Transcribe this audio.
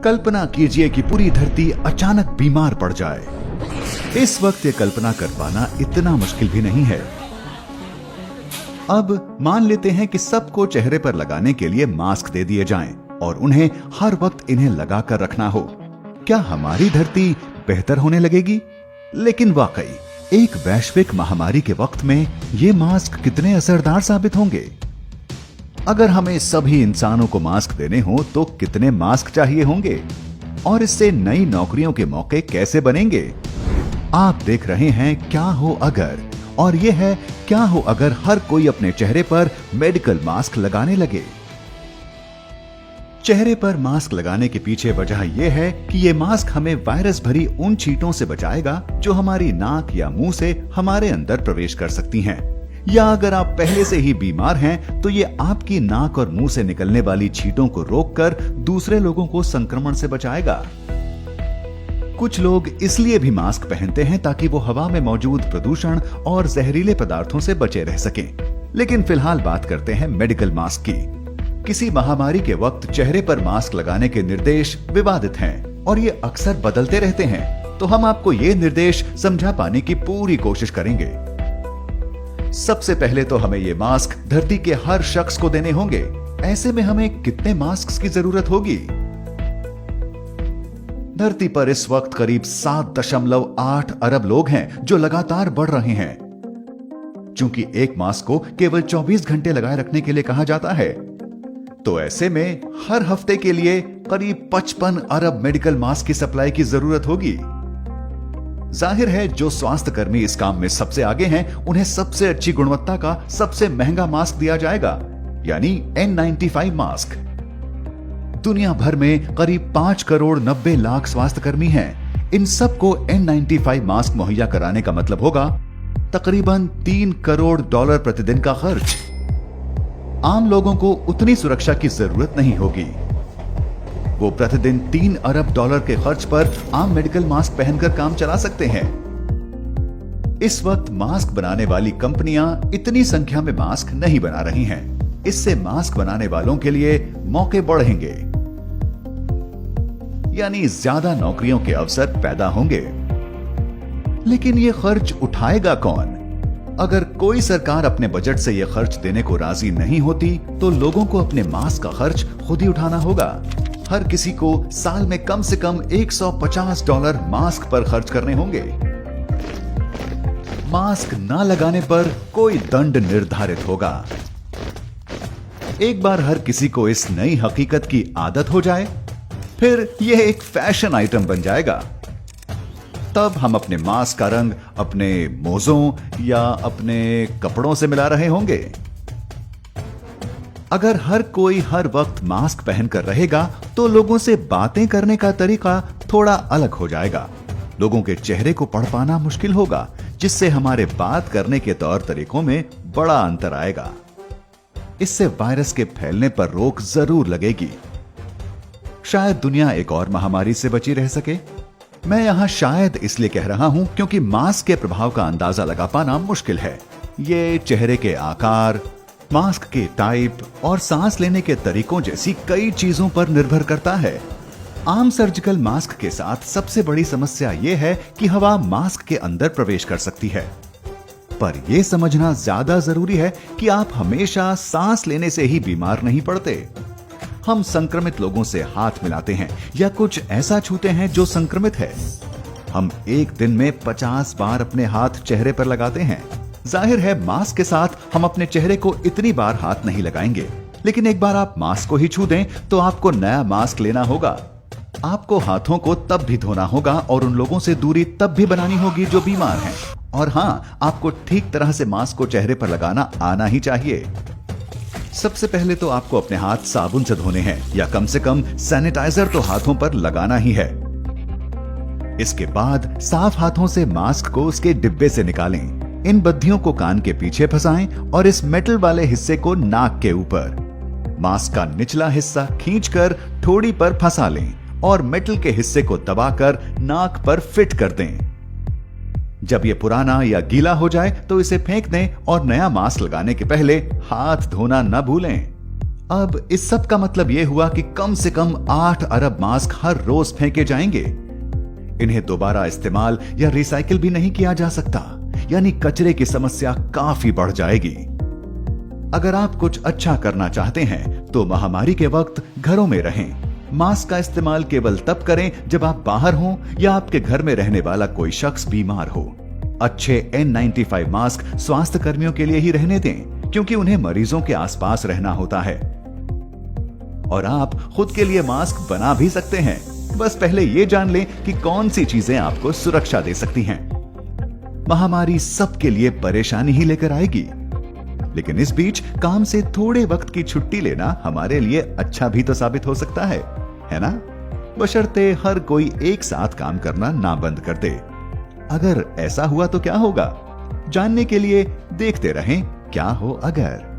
कल्पना कीजिए कि पूरी धरती अचानक बीमार पड़ जाए। इस वक्त ये कल्पना कर पाना इतना मुश्किल भी नहीं है। अब मान लेते हैं कि सबको चेहरे पर लगाने के लिए मास्क दे दिए जाएं और उन्हें हर वक्त इन्हें लगाकर रखना हो। क्या हमारी धरती बेहतर होने लगेगी? लेकिन वाकई एक वैश्विक महामारी के वक्त में ये मास्क कितने असरदार साबित होंगे? अगर हमें सभी इंसानों को मास्क देने हो तो कितने मास्क चाहिए होंगे और इससे नई नौकरियों के मौके कैसे बनेंगे? आप देख रहे हैं क्या हो अगर, और यह है क्या हो अगर हर कोई अपने चेहरे पर मेडिकल मास्क लगाने लगे। चेहरे पर मास्क लगाने के पीछे वजह यह है कि ये मास्क हमें वायरस भरी उन छींटों से बचाएगा जो हमारी नाक या मुंह से हमारे अंदर प्रवेश कर सकती हैं। या अगर आप पहले से ही बीमार हैं तो ये आपकी नाक और मुंह से निकलने वाली छींटों को रोककर दूसरे लोगों को संक्रमण से बचाएगा। कुछ लोग इसलिए भी मास्क पहनते हैं ताकि वो हवा में मौजूद प्रदूषण और जहरीले पदार्थों से बचे रह सकें। लेकिन फिलहाल बात करते हैं मेडिकल मास्क की। किसी महामारी के वक्त चेहरे पर मास्क लगाने के निर्देश विवादित हैं और ये अक्सर बदलते रहते हैं, तो हम आपको ये निर्देश समझा पाने की पूरी कोशिश करेंगे। सबसे पहले तो हमें ये मास्क धरती के हर शख्स को देने होंगे। ऐसे में हमें कितने मास्क की जरूरत होगी? धरती पर इस वक्त करीब 7.8 अरब लोग हैं जो लगातार बढ़ रहे हैं। चूंकि एक मास्क को केवल 24 घंटे लगाए रखने के लिए कहा जाता है, तो ऐसे में हर हफ्ते के लिए करीब 55 अरब मेडिकल मास्क की सप्लाई की जरूरत होगी। जाहिर है जो स्वास्थ्य कर्मी इस काम में सबसे आगे हैं, उन्हें सबसे अच्छी गुणवत्ता का सबसे महंगा मास्क दिया जाएगा, यानी N95 मास्क। दुनिया भर में करीब 5 करोड़ 90 लाख स्वास्थ्य कर्मी हैं। इन सबको N95 मास्क मुहैया कराने का मतलब होगा तकरीबन $3 करोड़ प्रतिदिन का खर्च। आम लोगों को उतनी सुरक्षा की जरूरत नहीं होगी। वो प्रतिदिन $3 अरब के खर्च पर आम मेडिकल मास्क पहनकर काम चला सकते हैं। इस वक्त मास्क बनाने वाली कंपनियां इतनी संख्या में मास्क नहीं बना रही हैं। इससे मास्क बनाने वालों के लिए मौके बढ़ेंगे, यानी ज्यादा नौकरियों के अवसर पैदा होंगे। लेकिन ये खर्च उठाएगा कौन? अगर कोई सरकार अपने बजट से यह खर्च देने को राजी नहीं होती तो लोगों को अपने मास्क का खर्च खुद ही उठाना होगा। हर किसी को साल में कम से कम $150 मास्क पर खर्च करने होंगे। मास्क ना लगाने पर कोई दंड निर्धारित होगा। एक बार हर किसी को इस नई हकीकत की आदत हो जाए, फिर यह एक फैशन आइटम बन जाएगा। तब हम अपने मास्क का रंग अपने मोज़ों या अपने कपड़ों से मिला रहे होंगे। अगर हर कोई हर वक्त मास्क पहनकर रहेगा तो लोगों से बातें करने का तरीका थोड़ा अलग हो जाएगा। लोगों के चेहरे को पढ़ पाना मुश्किल होगा, जिससे हमारे बात करने के तौर तरीकों में बड़ा अंतर आएगा। इससे वायरस के फैलने पर रोक जरूर लगेगी। शायद दुनिया एक और महामारी से बची रह सके। मैं यहां शायद इसलिए कह रहा हूं क्योंकि मास्क के प्रभाव का अंदाजा लगा पाना मुश्किल है। ये चेहरे के आकार, मास्क के टाइप और सांस लेने के तरीकों जैसी कई चीजों पर निर्भर करता है। आम सर्जिकल मास्क के साथ सबसे बड़ी समस्या यह है कि हवा मास्क के अंदर प्रवेश कर सकती है। पर यह समझना ज्यादा जरूरी है कि आप हमेशा सांस लेने से ही बीमार नहीं पड़ते। हम संक्रमित लोगों से हाथ मिलाते हैं या कुछ ऐसा छूते हैं जो संक्रमित है। हम एक दिन में 50 बार अपने हाथ चेहरे पर लगाते हैं। जाहिर है मास्क के साथ हम अपने चेहरे को इतनी बार हाथ नहीं लगाएंगे, लेकिन एक बार आप मास्क को ही छू दें तो आपको नया मास्क लेना होगा। आपको हाथों को तब भी धोना होगा और उन लोगों से दूरी तब भी बनानी होगी जो बीमार हैं। और हाँ, आपको ठीक तरह से मास्क को चेहरे पर लगाना आना ही चाहिए। सबसे पहले तो आपको अपने हाथ साबुन से धोने हैं या कम से कम सैनिटाइजर तो हाथों पर लगाना ही है। इसके बाद साफ हाथों से मास्क को उसके डिब्बे से निकालें। इन बद्धियों को कान के पीछे फंसाएं और इस मेटल वाले हिस्से को नाक के ऊपर। मास्क का निचला हिस्सा खींचकर ठोड़ी पर फंसा लें और मेटल के हिस्से को दबाकर नाक पर फिट कर दें। जब यह पुराना या गीला हो जाए तो इसे फेंक दें और नया मास्क लगाने के पहले हाथ धोना न भूलें। अब इस सब का मतलब यह हुआ कि कम से कम 8 अरब मास्क हर रोज फेंके जाएंगे। इन्हें दोबारा इस्तेमाल या रिसाइकिल भी नहीं किया जा सकता, यानी कचरे की समस्या काफी बढ़ जाएगी। अगर आप कुछ अच्छा करना चाहते हैं तो महामारी के वक्त घरों में रहें। मास्क का इस्तेमाल केवल तब करें जब आप बाहर हों या आपके घर में रहने वाला कोई शख्स बीमार हो। अच्छे N95 मास्क स्वास्थ्य कर्मियों के लिए ही रहने दें, क्योंकि उन्हें मरीजों के आसपास रहना होता है। और आप खुद के लिए मास्क बना भी सकते हैं, बस पहले ये जान लें कि कौन सी चीजें आपको सुरक्षा दे सकती हैं। महामारी सबके लिए परेशानी ही लेकर आएगी, लेकिन इस बीच काम से थोड़े वक्त की छुट्टी लेना हमारे लिए अच्छा भी तो साबित हो सकता है ना? बशर्ते हर कोई एक साथ काम करना ना बंद कर दे। अगर ऐसा हुआ तो क्या होगा? जानने के लिए देखते रहें क्या हो अगर।